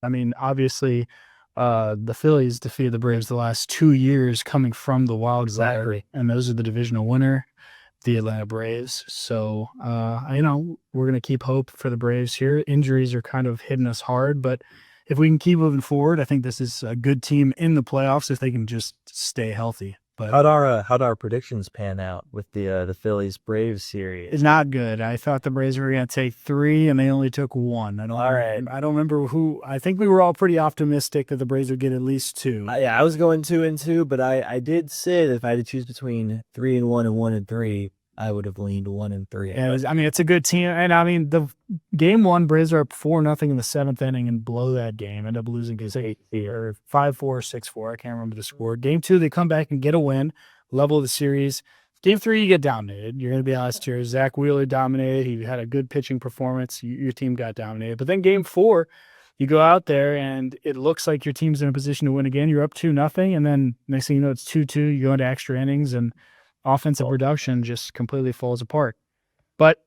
I mean, obviously, the Phillies defeated the Braves the last 2 years coming from the wild card, Exactly. and those are the divisional winner, the Atlanta Braves. So, we're gonna keep hope for the Braves here. Injuries are kind of hitting us hard, but if we can keep moving forward, I think this is a good team in the playoffs if they can just stay healthy. But How'd our predictions pan out with the Phillies Braves it's series? not good. I thought the Braves were gonna take 3, and they only took 1. All right. I don't remember who. I think we were all pretty optimistic that the Braves would get at least 2. Yeah, I was going 2-2, but I did say that if I had to choose between 3-1 and 1-3, I would have leaned 1-3. Yeah, it's a good team, and I mean, the game 1, Braves are up 4-0 in the 7th inning and blow that game, end up losing 6 or 5-4, 6-4. I can't remember the score. Game 2, they come back and get a win, level the series. Game 3, you get dominated. You're going to be honest here. Zach Wheeler dominated. He had a good pitching performance. Your team got dominated. But then game 4, you go out there and it looks like your team's in a position to win again. You're up 2-0, and then next thing you know, it's 2-2. You go into extra innings, and offensive production just completely falls apart. But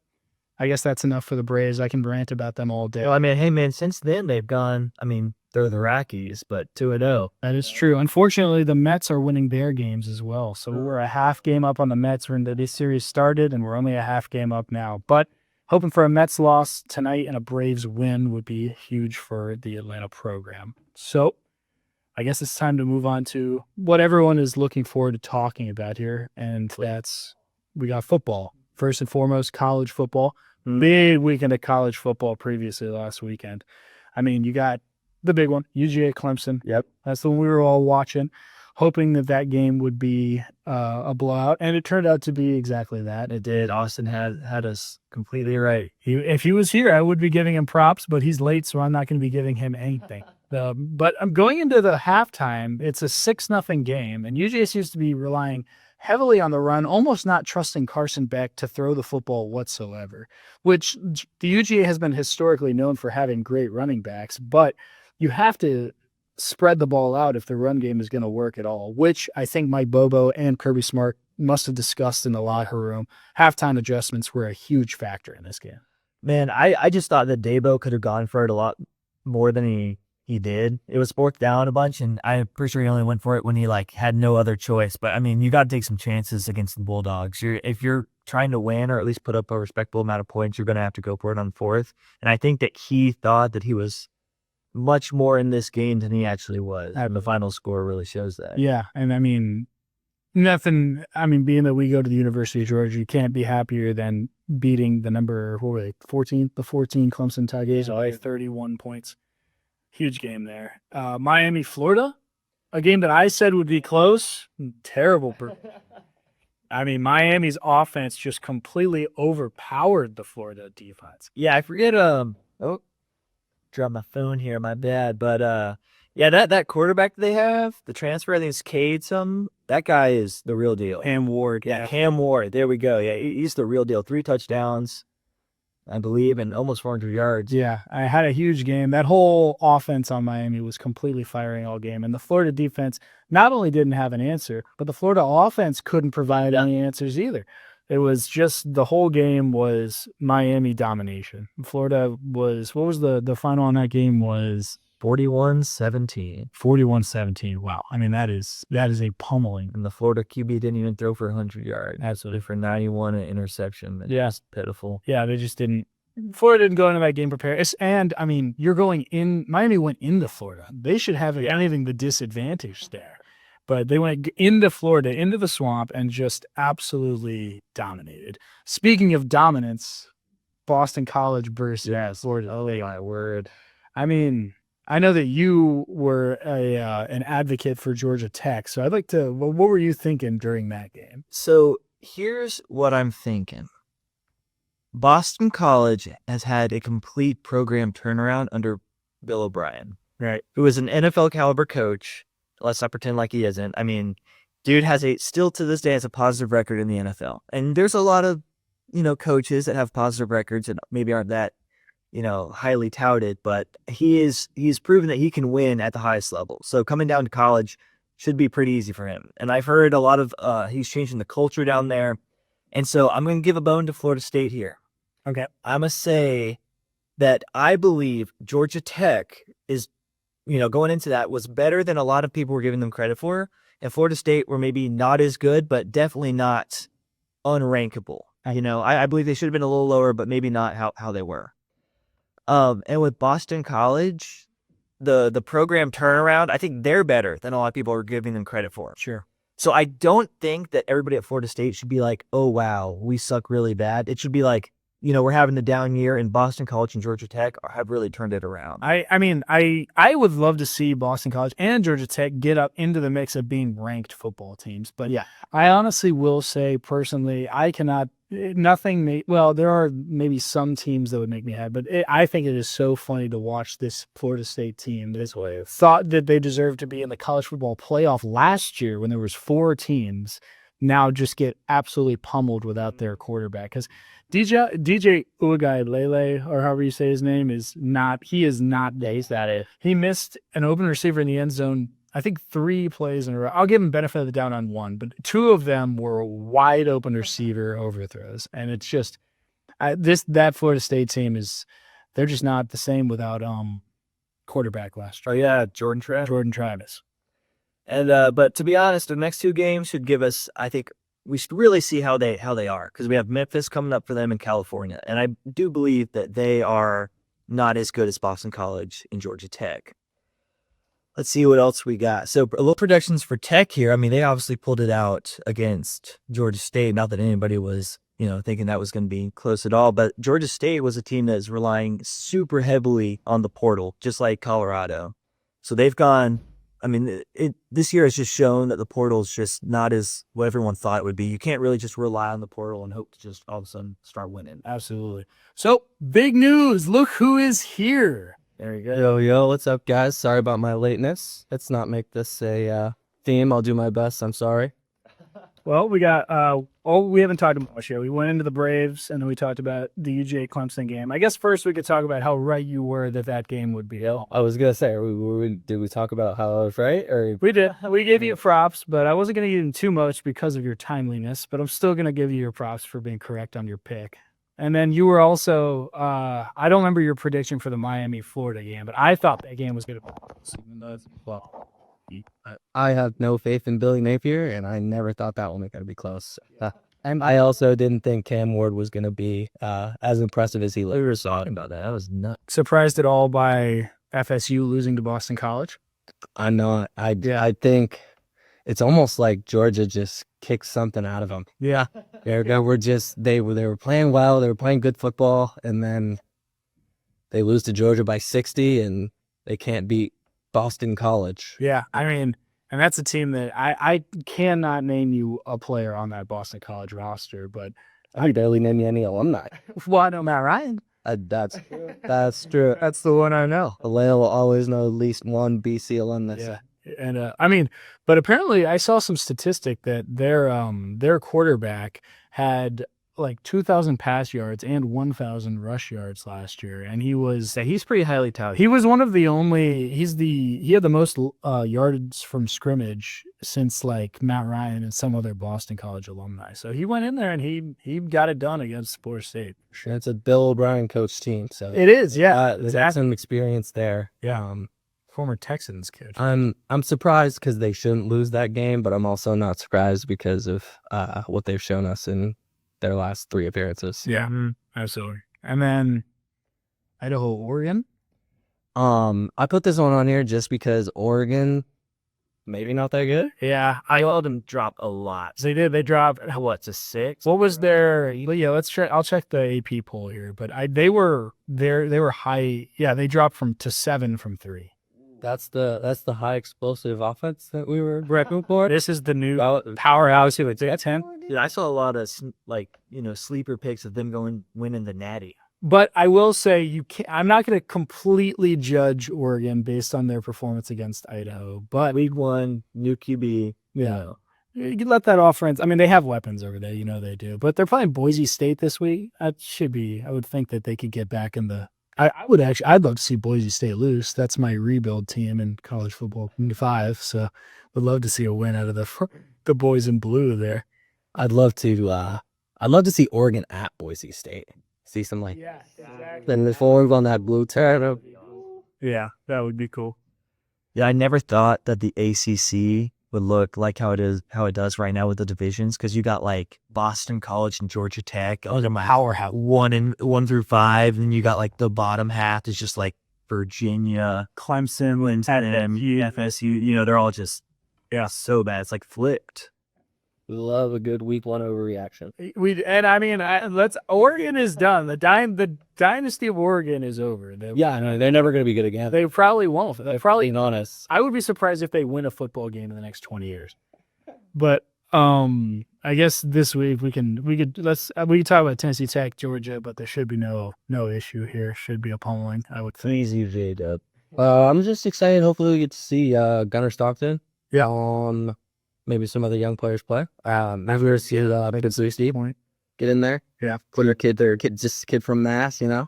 I guess that's enough for the Braves. I can rant about them all day. Well, I mean, hey man, since then they've gone. I mean, they're the Rockies, but 2-0. That is true. Unfortunately, the Mets are winning their games as well. So we're a half game up on the Mets when this series started, and we're only a half game up now. But hoping for a Mets loss tonight and a Braves win would be huge for the Atlanta program. So I guess it's time to move on to what everyone is looking forward to talking about here, and we got football. First and foremost, college football. Big weekend of college football previously last weekend. I mean, you got the big one, UGA Clemson. Yep. That's the one we were all watching, hoping that game would be a blowout, and it turned out to be exactly that. It did. Austin had us completely right. If he was here, I would be giving him props, but he's late, so I'm not going to be giving him anything. But I'm going into the halftime. It's a 6-0 game, and UGA seems to be relying heavily on the run, almost not trusting Carson Beck to throw the football whatsoever, which the UGA has been historically known for having great running backs, but you have to spread the ball out if the run game is going to work at all, which I think Mike Bobo and Kirby Smart must have discussed in the locker room. Halftime adjustments were a huge factor in this game. Man, I just thought that Dabo could have gone for it a lot more than he did. It was fourth down a bunch, and I'm pretty sure he only went for it when he had no other choice. But I mean, you got to take some chances against the Bulldogs. If you're trying to win or at least put up a respectable amount of points, you're going to have to go for it on fourth. And I think that he thought that he was much more in this game than he actually was. And the final score really shows that. Yeah, and I mean, being that we go to the University of Georgia, you can't be happier than beating the number, what were they, 14? The 14 Clemson Tigers by 31 points. Huge game there. Miami, Florida, a game that I said would be close. Terrible. I mean, Miami's offense just completely overpowered the Florida defense. Yeah, I forget. Dropped my phone here. My bad. But yeah, that quarterback they have, the transfer, I think it's Cade something. That guy is the real deal. Cam Ward. Yeah, Cam Ward. There we go. Yeah, he's the real deal. 3 touchdowns, I believe, and almost 400 yards. Yeah, I had a huge game. That whole offense on Miami was completely firing all game. And the Florida defense not only didn't have an answer, but the Florida offense couldn't provide any answers either. It was just the whole game was Miami domination. Florida was, what was the final on that game was 41-17. 41-17. Wow. I mean, that is a pummeling. And the Florida QB didn't even throw for 100 yards. Absolutely. For 91, an interception. Yeah. Pitiful. Yeah, they just didn't. Florida didn't go into that game prepared. And, I mean, Miami went into Florida. They should have anything the disadvantage there. But they went into Florida, into the swamp, and just absolutely dominated. Speaking of dominance, Boston College versus Florida. Oh, my word. I mean, I know that you were an advocate for Georgia Tech, so I'd like to. What were you thinking during that game? So here's what I'm thinking. Boston College has had a complete program turnaround under Bill O'Brien, right? Who is an NFL caliber coach. Let's not pretend like he isn't. I mean, dude still to this day has a positive record in the NFL. And there's a lot of, coaches that have positive records and maybe aren't that, highly touted, but he's proven that he can win at the highest level. So coming down to college should be pretty easy for him. And I've heard a lot of, he's changing the culture down there. And so I'm going to give a bone to Florida State here. Okay. I'm going to say that I believe Georgia Tech is going into that was better than a lot of people were giving them credit for. And Florida State were maybe not as good, but definitely not unrankable. I believe they should have been a little lower, but maybe not how they were. And with Boston College, the program turnaround, I think they're better than a lot of people are giving them credit for. Sure. So I don't think that everybody at Florida State should be like, oh, wow, we suck really bad. It should be like, we're having a down year, and Boston College and Georgia Tech have really turned it around. I mean, I would love to see Boston College and Georgia Tech get up into the mix of being ranked football teams. But Yeah. I honestly will say personally, I cannot. Well, there are maybe some teams that would make me happy, but I think it is so funny to watch this Florida State team that thought that they deserved to be in the college football playoff last year when there was 4 teams, now just get absolutely pummeled without their quarterback. Because DJ Uiagalelei, or however you say his name, he's not. He's not it. He missed an open receiver in the end zone, I think 3 plays in a row. I'll give him benefit of the doubt on 1, but 2 of them were wide open receiver overthrows. And it's just that Florida State team they're just not the same without quarterback last year. Oh, yeah, Jordan Travis. And but to be honest, the next 2 games should give us, I think, we should really see how they are, because we have Memphis coming up for them in California, and I do believe that they are not as good as Boston College and Georgia Tech. Let's see what else we got. So a little predictions for Tech here. I mean, they obviously pulled it out against Georgia State. Not that anybody was, thinking that was going to be close at all, but Georgia State was a team that is relying super heavily on the portal, just like Colorado. So they've gone. I mean, this year has just shown that the portal is just not as what everyone thought it would be. You can't really just rely on the portal and hope to just all of a sudden start winning. Absolutely. So, big news. Look who is here. There you go. Yo, what's up, guys? Sorry about my lateness. Let's not make this a theme. I'll do my best. I'm sorry. Well, we got we haven't talked about much yet. We went into the Braves, and then we talked about the UGA Clemson game. I guess first we could talk about how right you were that game would be. I was gonna say, did we talk about how I was right? Or We did. We gave you props, but I wasn't going to give you too much because of your timeliness. But I'm still going to give you your props for being correct on your pick. And then you were also, I don't remember your prediction for the Miami-Florida game, but I thought that game was going to be close, even though I have no faith in Billy Napier, and I never thought that one was gonna be close. And I also didn't think Cam Ward was gonna be as impressive as he looked. We were talking about that. That was nuts. surprised at all by FSU losing to Boston College. I know. I think it's almost like Georgia just kicked something out of them. Yeah. They were playing well. They were playing good football, and then they lose to Georgia by 60, and they can't beat Boston College. Yeah. I mean, and that's a team that I cannot name you a player on that Boston College roster, but I can barely name you any alumni. well, I know Matt Ryan. That's true. That's true. That's the one I know. Alea will always know at least one BC alumnus. Yeah. And I mean, but apparently I saw some statistic that their quarterback had like 2,000 pass yards and 1,000 rush yards last year, and He's pretty highly touted. he was one of the only he had the most yards from scrimmage since like Matt Ryan and some other Boston College alumni. So he went in there and he got it done against Florida State. Sure, it's a Bill O'Brien coach team, so It is, yeah, they got some experience there. Yeah. Former Texans kid. I'm surprised because they shouldn't lose that game, but I'm also not surprised because of what they've shown us in their last 3 appearances. Yeah, absolutely. And then Idaho, Oregon. I put this one on here just because Oregon, maybe not that good. Yeah, I saw them drop a lot. they did. They dropped. What's a 6? What was their? But yeah, let's check. I'll check the AP poll here. But they were high. Yeah, they dropped to 7 from 3. That's the high explosive offense that we were prepping for. This is the new powerhouse. Who it's 10. Dude, I saw a lot of sleeper picks of them winning the Natty. But I will say I'm not going to completely judge Oregon based on their performance against Idaho. But Week 1, new QB. yeah, you can let that offense. I mean, they have weapons over there. They do. But they're playing Boise State this week. That should be. I would think that they could get back in the. I'd love to see Boise State lose. That's my rebuild team in college football 5. So would love to see a win out of the boys in blue there. I'd love to see Oregon at Boise State. See some Yeah, exactly. then the forms on that blue turret. Yeah, that would be cool. Yeah, I never thought that the ACC would look like how it does right now with the divisions, because you got like Boston College and Georgia Tech, Powerhouse. 1 through 5, and you got like the bottom half is just like Virginia, Clemson, FSU. You know, they're all just so bad. It's like flipped. We love a good week 1 overreaction. Oregon is done. The dynasty of Oregon is over. Yeah, no, they're never going to be good again. They probably won't. Being honest. I would be surprised if they win a football game in the next 20 years. But I guess this week we can talk about Tennessee Tech, Georgia, but there should be no issue here. Should be a pummeling, I would think. Please, UJ Dub. I'm just excited. Hopefully we get to see Gunnar Stockton. Yeah. Maybe some other young players play. Maybe we'll see Steve get in there. Yeah. Put our kid there, kid from Mass, you know.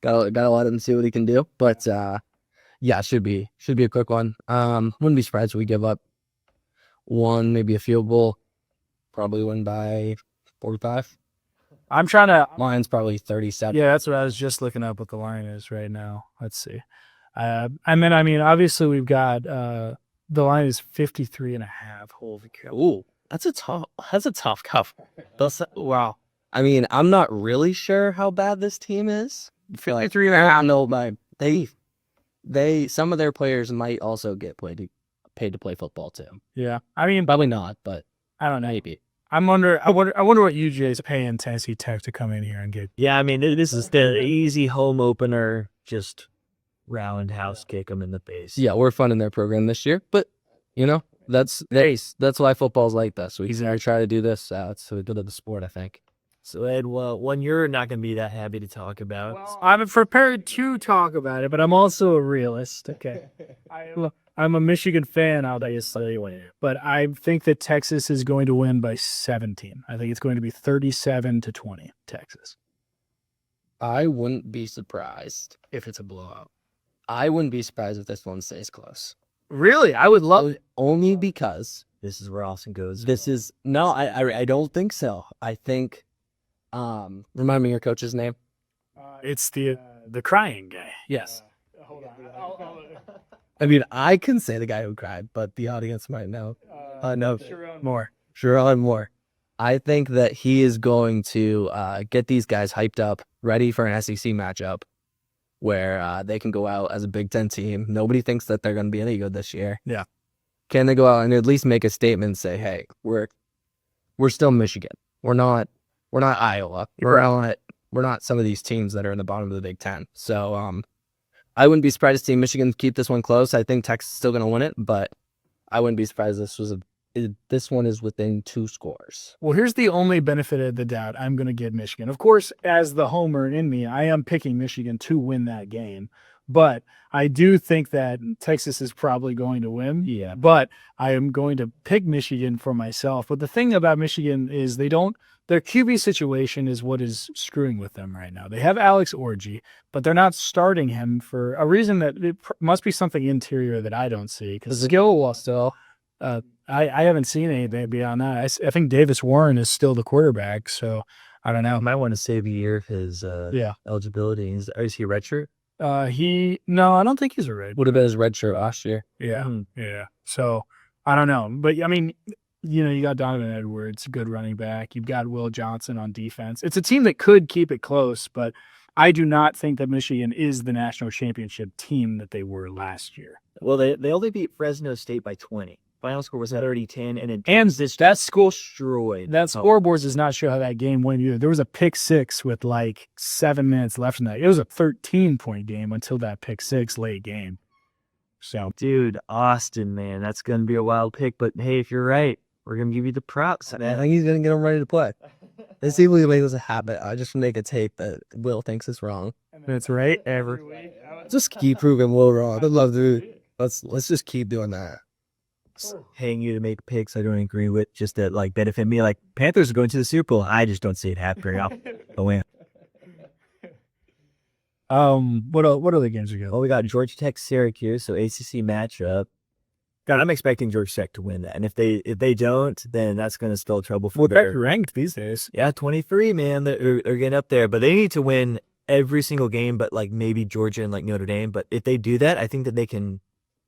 Gotta let him see what he can do. But yeah, should be a quick one. Wouldn't be surprised if we give up one, maybe a field goal. Probably win by 45. I'm trying to. Lions probably 37. Yeah, that's what I was just looking up. What the line is right now. Let's see. Obviously we've got the line is 53.5. Holy cow! Ooh, that's a tough cuff. Wow. I mean, I'm not really sure how bad this team is. I feel like 3.5. No, but they some of their players might also get paid to play football too. Yeah. Probably not, but I don't know. maybe. I wonder what UJ is paying Tennessee Tech to come in here and get. Yeah, I mean, this is the easy home opener. Just roundhouse kick them in the face. Yeah, we're funding their program this year, but you know that's why football's like this. We try to do this. It's good to the sport, I think. So Ed, well, one you're not going to be that happy to talk about. Well, I'm prepared to talk about it, but I'm also a realist. Okay, I'm a Michigan fan. I'll tell you, but I think that Texas is going to win by 17. I think it's going to be 37-20. Texas. I wouldn't be surprised. If it's a blowout. I wouldn't be surprised if this one stays close. Really, I would love only because this is where Austin goes. I don't think so. I think. Remind me your coach's name. It's the crying guy. Yes. Hold on. I mean, I can say the guy who cried, but the audience might know. No, Sharon Moore. I think that he is going to get these guys hyped up, ready for an SEC matchup, where they can go out as a Big Ten team. Nobody thinks that they're going to be any good this year. Yeah. Can they go out and at least make a statement and say, hey, we're still Michigan. We're not Iowa. We're not some of these teams that are in the bottom of the Big Ten. So I wouldn't be surprised to see Michigan keep this one close. I think Texas is still going to win it, but I wouldn't be surprised this one is within 2 scores. Well, here's the only benefit of the doubt. I'm going to give Michigan. Of course, as the homer in me, I am picking Michigan to win that game. But I do think that Texas is probably going to win. Yeah. But I am going to pick Michigan for myself. But the thing about Michigan is their QB situation is what is screwing with them right now. They have Alex Orji, but they're not starting him for a reason that it must be something interior that I don't see. Because skill still, I haven't seen anything beyond that. I think Davis Warren is still the quarterback, so I don't know. Might want to save a year of his eligibility. Is he a redshirt? No, I don't think he's a red. Would have been his red shirt last year. Yeah, yeah. So I don't know, but I mean, you got Donovan Edwards, good running back. You've got Will Johnson on defense. It's a team that could keep it close, but I do not think that Michigan is the national championship team that they were last year. Well, they only beat Fresno State by 20. Final score was 30-10, and that school destroyed. That scoreboard does not show how that game went either. There was a pick six with like 7 minutes left in that. It was a 13-point game until that pick six late game. So, dude, Austin, man, that's going to be a wild pick. But hey, if you're right, we're going to give you the props. I think he's going to get him ready to play. Let's see if we make this a habit. I just make a tape that Will thinks is wrong. That's right. Just keep proving Will wrong. I'd love to. Let's just keep doing that. Paying you to make picks I don't agree with, just to like benefit me. Like Panthers are going to the Super Bowl. I just don't see it happening. I'll win. What other games we got? Well, we got Georgia Tech, Syracuse, so ACC matchup. God, I'm expecting Georgia Tech to win that, and if they don't, then that's going to spell trouble for them. They're ranked these days. Yeah, 23, man. They're getting up there, but they need to win every single game, but like maybe Georgia and like Notre Dame. But if they do that, I think that they can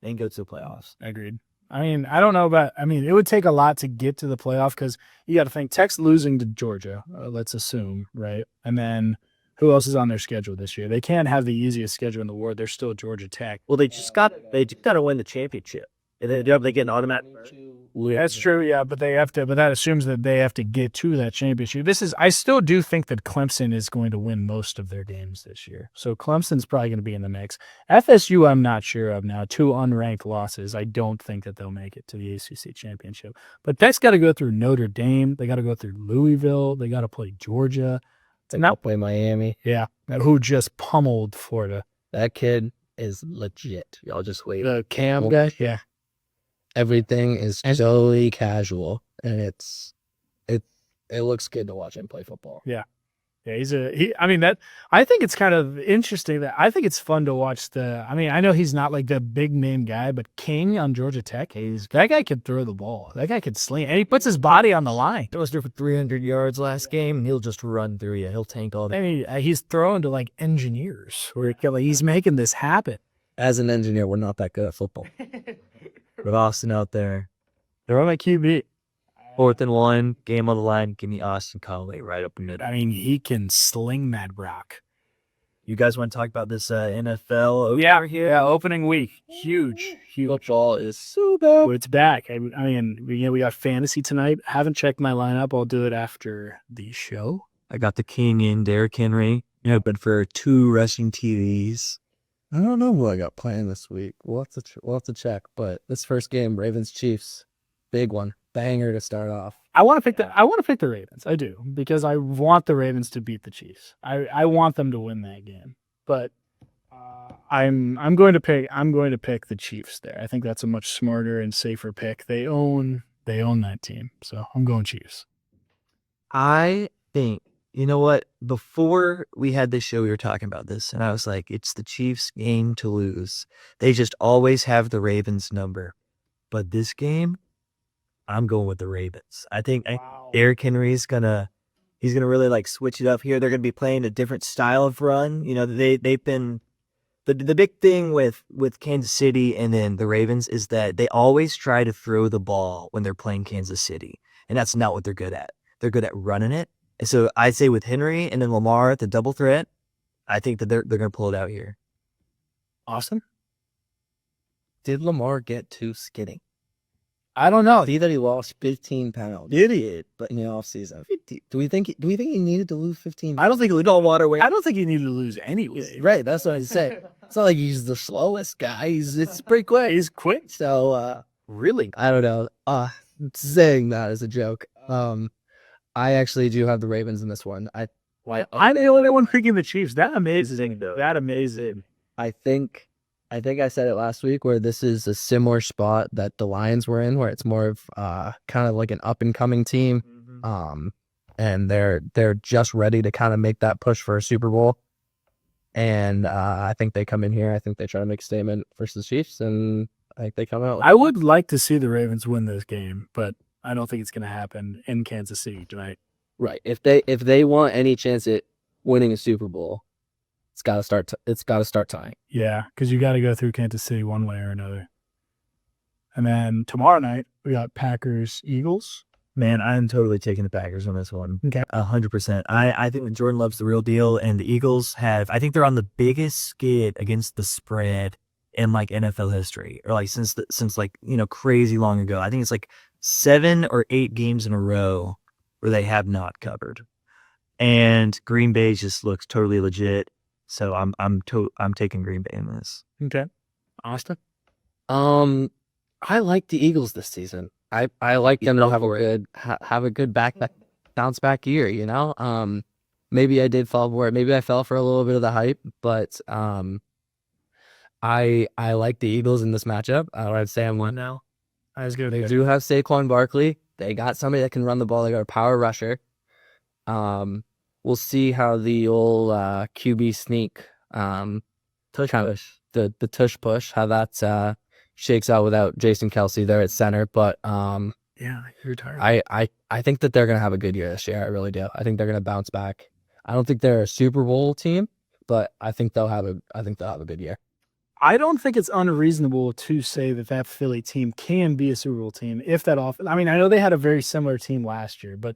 and go to the playoffs. Agreed. I mean, I don't know about. I mean, it would take a lot to get to the playoff because you got to think Tech's losing to Georgia. Let's assume, right? And then who else is on their schedule this year? They can't have the easiest schedule in the world. They're still Georgia Tech. Well, they just got to win the championship, and then they get an automatic. That's true, yeah, but they have to. But that assumes that they have to get to that championship. I still do think that Clemson is going to win most of their games this year. So Clemson's probably going to be in the mix. FSU, I'm not sure of now. 2 unranked losses. I don't think that they'll make it to the ACC championship. But that's got to go through Notre Dame. They got to go through Louisville. They got to play Georgia. And not play Miami. Yeah, who just pummeled Florida. That kid is legit. Y'all just wait. The Cam guy. Yeah. Everything is so casual, and it looks good to watch him play football. Yeah, I mean that. I think it's kind of interesting that I think it's fun to watch I mean, I know he's not like the big name guy, but King on Georgia Tech, that guy could throw the ball. That guy could sling, and he puts his body on the line. He was there for 300 yards last game, and he'll just run through you. He'll tank all that. I mean, he's throwing to like engineers, where he's making this happen. As an engineer, we're not that good at football. With Austin out there, They're on my QB. 4th and 1, game on the line. Give me Austin Conway right up in the middle. I mean, he can sling that rock. You guys want to talk about this NFL? Yeah, opening week, huge. Football is so bad. It's back. I mean, we got fantasy tonight. Haven't checked my lineup. I'll do it after the show. I got the king in Derrick Henry. Open for 2 rushing TDs. I don't know who I got playing this week. We'll have to check. But this first game, Ravens Chiefs, big one, banger to start off. I want to pick the Ravens. I do, because I want the Ravens to beat the Chiefs. I want them to win that game. But I'm going to pick the Chiefs there. I think that's a much smarter and safer pick. They own that team, so I'm going Chiefs. I think, you know what? Before we had this show, we were talking about this, and I was like, it's the Chiefs' game to lose. They just always have the Ravens number. But this game, I'm going with the Ravens. I think Derrick Henry's he's gonna really like switch it up here. They're gonna be playing a different style of run. You know, they've been the big thing with Kansas City and then the Ravens is that they always try to throw the ball when they're playing Kansas City, and that's not what they're good at. They're good at running it. And so I'd say with Henry and then Lamar, the double threat, I think that they're going to pull it out here. Austin? Did Lamar get too skinny? I don't know. See that he lost 15 pounds. Idiot. But in the offseason. Do we think he needed to lose 15 pounds? I don't think we don't water weight. I don't think you need to lose anyway. Right, that's what I say. It's not like he's the slowest guy. It's pretty quick. He's quick. So Really? I don't know. Saying that is a joke. I actually do have the Ravens in this one. I'm the only one picking the Chiefs. That amazing, though. That amazing. I think I said it last week where this is a similar spot that the Lions were in, where it's more of kind of like an up and coming team. And they're just ready to kind of make that push for a Super Bowl. And I think they come in here. I think they try to make a statement versus the Chiefs, and I think they come out. I would like to see the Ravens win this game, but I don't think it's going to happen in Kansas City tonight. Right. If they want any chance at winning a Super Bowl, it's got to start tying. Yeah, because you got to go through Kansas City one way or another. And then tomorrow night we got Packers-Eagles. Man, I'm totally taking the Packers on this one. Okay. 100%. I think that Jordan Love's the real deal, and the Eagles I think they're on the biggest skid against the spread in like NFL history, or like since like, you know, crazy long ago. I think it's like 7 or 8 games in a row where they have not covered, and Green Bay just looks totally legit. So I'm taking Green Bay in this. Okay. Austin? I like the Eagles this season. I like them to have a good bounce back year, you know? Maybe I did fall for it. Maybe I fell for a little bit of the hype, but I like the Eagles in this matchup. I'd say I'm one now. They do have Saquon Barkley. They got somebody that can run the ball. They got a power rusher. We'll see how the old QB sneak Tush push. The tush push, how that shakes out without Jason Kelsey there at center. But Yeah, you're tired. I think that they're gonna have a good year this year. I really do. I think they're gonna bounce back. I don't think they're a Super Bowl team, but I think they'll have a good year. I don't think it's unreasonable to say that Philly team can be a Super Bowl team if that off. I mean, I know they had a very similar team last year, but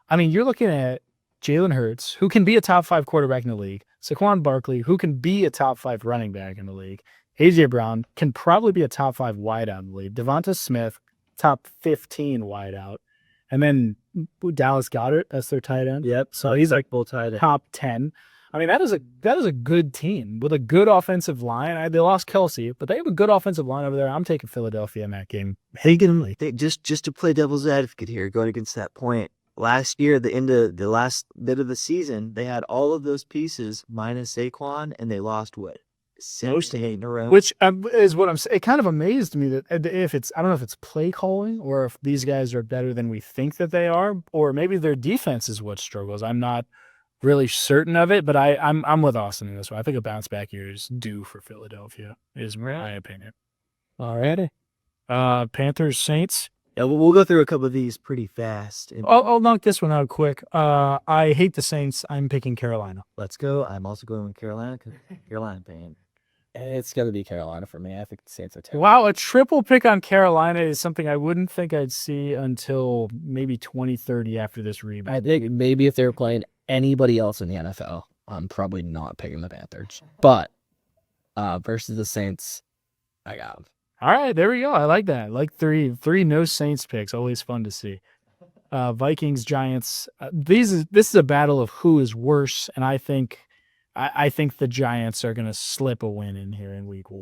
I mean, you're looking at Jalen Hurts, who can be a top 5 quarterback in the league, Saquon Barkley, who can be a top 5 running back in the league, AJ Brown can probably be a top 5 wideout in the league, Devonta Smith, top 15 wideout, and then Dallas Goedert, that's their tight end. Yep. So he's like full tight end. Top 10. I mean, that is a good team with a good offensive line. They lost Kelsey, but they have a good offensive line over there. I'm taking Philadelphia in that game. Just to play devil's advocate here, going against that point. Last year, the last bit of the season, they had all of those pieces minus Saquon, and they lost what? 6 to 8 in a row. Which is what I'm saying. It kind of amazed me that I don't know if it's play calling or if these guys are better than we think that they are, or maybe their defense is what struggles. I'm not really certain of it, but I'm with Austin in this one. I think a bounce back year is due for Philadelphia, is my opinion. Alrighty. Panthers, Saints. Yeah, we'll go through a couple of these pretty fast. I'll knock this one out quick. I hate the Saints. I'm picking Carolina. Let's go. I'm also going with Carolina because Carolina fan. It's going to be Carolina for me. I think the Saints are terrible. Wow, a triple pick on Carolina is something I wouldn't think I'd see until maybe 2030 after this rebound. I think maybe if they were playing anybody else in the NFL, I'm probably not picking the Panthers. But versus the Saints, I got them. All right, there we go. I like that. I like three no Saints picks. Always fun to see. Vikings, Giants. This is a battle of who is worse, and I think the Giants are going to slip a win in here in week 1.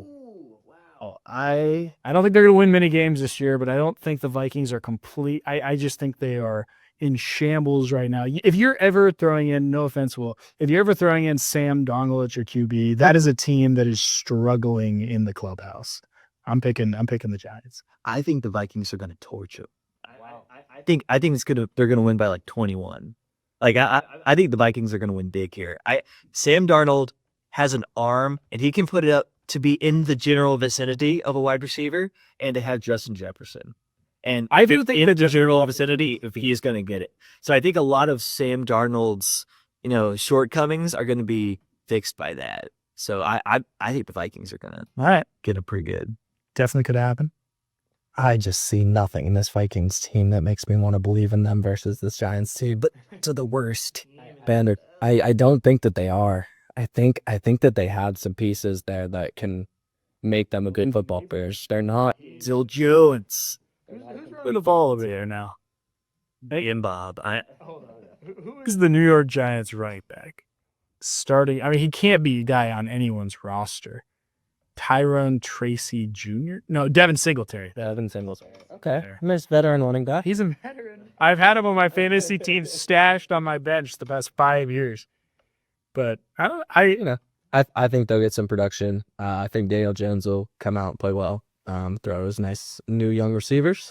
Wow. I don't think they're going to win many games this year, but I don't think the Vikings are complete. I just think they are in shambles right now. If you're ever throwing in, no offense, Will, if you're ever throwing in Sam Darnold at your QB, that is a team that is struggling in the clubhouse. I'm picking the Giants. I think the Vikings are going to torch them. I think they're going to win by like 21. Like I think the Vikings are going to win big here. Sam Darnold has an arm and he can put it up to be in the general vicinity of a wide receiver and to have Justin Jefferson. And I do think in the general vicinity if he is going to get it. So I think a lot of Sam Darnold's, shortcomings are going to be fixed by that. So I think the Vikings are going to all right get it pretty good. Definitely could happen. I just see nothing in this Vikings team that makes me want to believe in them versus this Giants team. But to the worst. Bander, I don't think that they are. I think that they have some pieces there that can make them a good football player. They're not. Zill Jones. Who's running the ball over there now? Hey, and Bob. Who's the New York Giants right back? Starting, I mean, he can't be a guy on anyone's roster. Tyrone Tracy Jr.? No, Devin Singletary. Okay. Miss veteran running back. He's a veteran. I've had him on my fantasy team stashed on my bench the past 5 years. But I think they'll get some production. I think Daniel Jones will come out and play well. Throw his nice new young receivers.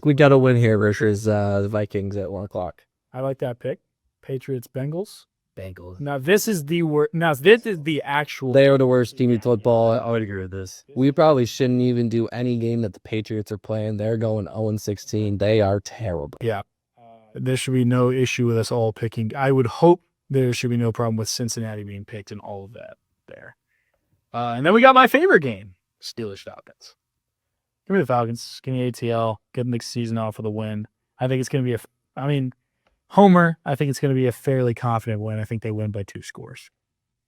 We got a win here versus the Vikings at 1:00. I like that pick. Patriots, Bengals. Bengals. Now this is the worst. Now this is the actual. They are the worst team in football. I would agree with this. We probably shouldn't even do any game that the Patriots are playing. They're going 0-16. They are terrible. Yeah. There should be no issue with us all picking. I would hope there should be no problem with Cincinnati being picked and all of that there. And then we got my favorite game, Steelers Falcons. Give me the Falcons. Give me ATL. Get the season off with a win. I think it's going to be Homer, I think it's going to be a fairly confident win. I think they win by 2 scores.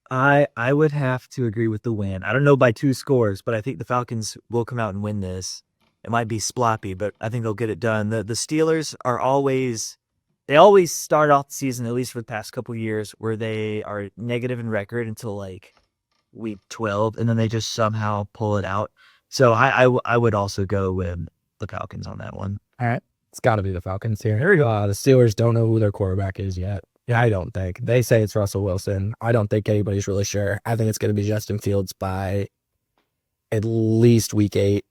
I would have to agree with the win. I don't know by 2 scores, but I think the Falcons will come out and win this. It might be sloppy, but I think they'll get it done. The Steelers are always start off the season, at least for the past couple years, where they are negative in record until like week 12, and then they just somehow pull it out. So I would also go with the Falcons on that one. All right. It's got to be the Falcons here. There we go. The Steelers don't know who their quarterback is yet. Yeah, I don't think. They say it's Russell Wilson. I don't think anybody's really sure. I think it's going to be Justin Fields by at least week 8.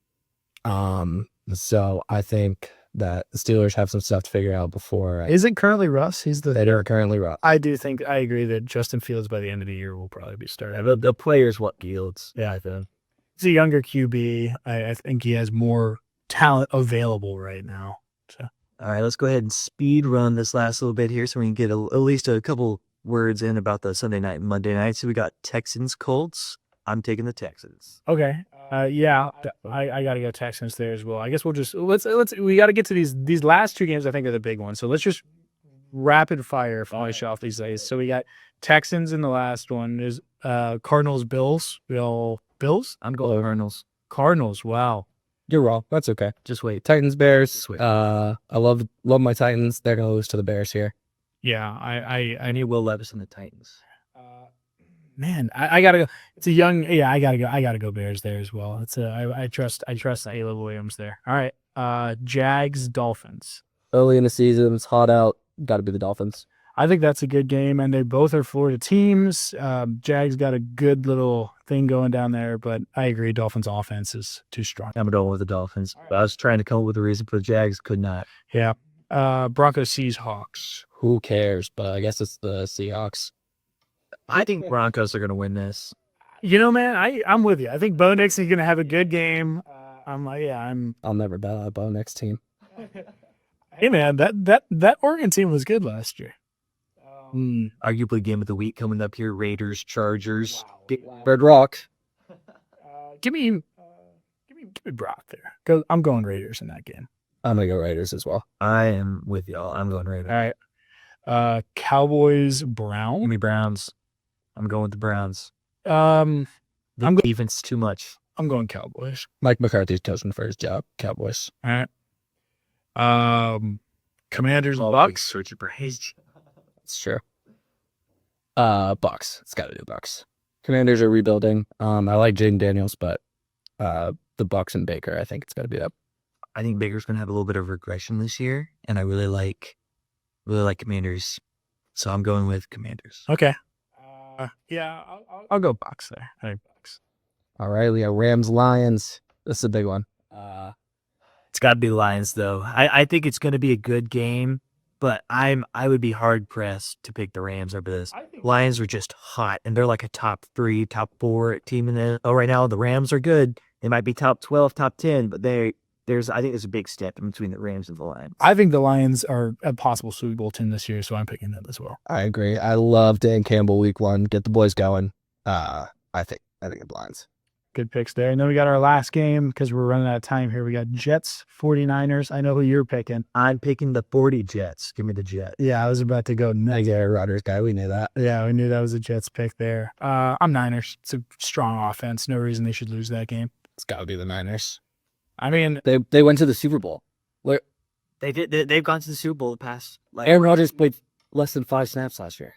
So I think that the Steelers have some stuff to figure out before. Is it currently Russ? They are currently Russ. I agree that Justin Fields by the end of the year will probably be starting. Yeah, the players what Fields. Yeah, I think. He's a younger QB. I think he has more talent available right now. So. All right, let's go ahead and speed run this last little bit here so we can get at least a couple words in about the Sunday night and Monday night. So we got Texans, Colts. I'm taking the Texans. Okay. Yeah, I got to go Texans there as well. I guess we'll just let's we got to get to these last two games. I think are the big ones. So let's just rapid fire finish off these days. So we got Texans in the last one. Is Cardinals Bills. Bills. I'm going Cardinals. Cardinals. Wow. You're wrong. That's okay. Just wait. Titans, Bears. Sweet. I love my Titans. They're gonna lose to the Bears here. Yeah. I need Will Levis and the Titans. Man, I gotta go. It's a young. Yeah, I gotta go Bears there as well. It's I trust Caleb Williams there. All right. Jags Dolphins. Early in the season, it's hot out. Got to be the Dolphins. I think that's a good game, and they both are Florida teams. Jags got a good little thing going down there, but I agree, Dolphins' offense is too strong. I'm going with the Dolphins. But I was trying to come up with a reason for the Jags. Could not. Yeah. Broncos Seahawks. Who cares? But I guess it's the Seahawks. I think Broncos are going to win this. You know, man, I'm with you. I think Bo Nixon's gonna have a good game. I'll never bet on a Bo next team. Hey, man, that Oregon team was good last year. Arguably game of the week coming up here. Raiders, Chargers. Red Rock. Give me Brock there. I'm going Raiders in that game. I'm gonna go Raiders as well. I am with y'all. I'm going Raiders. All right. Cowboys Give Brown. me Browns. I'm going with the Browns. I'm The defense too much. going Cowboys. Mike McCarthy's chosen for his job. Cowboys. All right. Commanders Bucks. Searching for his. It's true. Bucks. It's got to do Bucks. Commanders are rebuilding. I like Jaden Daniels, but the Bucks and Baker, I think it's got to be up. I think Baker's going to have a little bit of regression this year, and I really like Commanders. So I'm going with Commanders. Okay. Yeah, I'll go Bucks there. I think Bucks. All right, we got Rams Lions. This is a big one. It's got to be Lions, though. I think it's going to be a good game, but I would be hard pressed to pick the Rams over this. Lions are just hot, and they're like a top 3, top 4 team in the. Oh, right now the Rams are good. They might be top 12, top 10, but I think there's a big step in between the Rams and the Lions. I think the Lions are a possible Super Bowl team this year, so I'm picking them as well. I agree. I love Dan Campbell week 1. Get the boys going. I think the Lions. Good picks there. And then we got our last game because we're running out of time here. We got Jets 49ers. I know who you're picking. I'm picking the 40 Jets. Give me the Jets. Yeah, I was about to go next. Aaron Rodgers guy. We knew that. Yeah, we knew that was a Jets pick there. I'm Niners. It's a strong offense. No reason they should lose that game. It's got to be the Niners. I mean, They went to the Super Bowl. They did. They've gone to the Super Bowl the past. Aaron Rodgers played less than 5 snaps last year.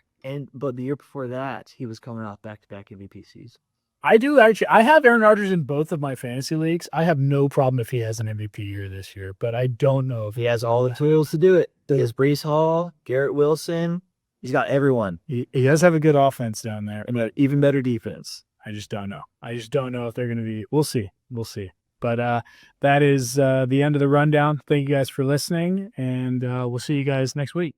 But the year before that, he was coming off back-to-back MVP seasons. I do actually. I have Aaron Rodgers in both of my fantasy leagues. I have no problem if he has an MVP year this year, but I don't know if He has all the tools to do it. He has Brees Hall, Garrett Wilson. He's got everyone. he does have a good offense down there. And an even better defense. I just don't know. I just don't know if they're going to be. We'll see. But that is the end of the rundown. Thank you guys for listening, and we'll see you guys next week.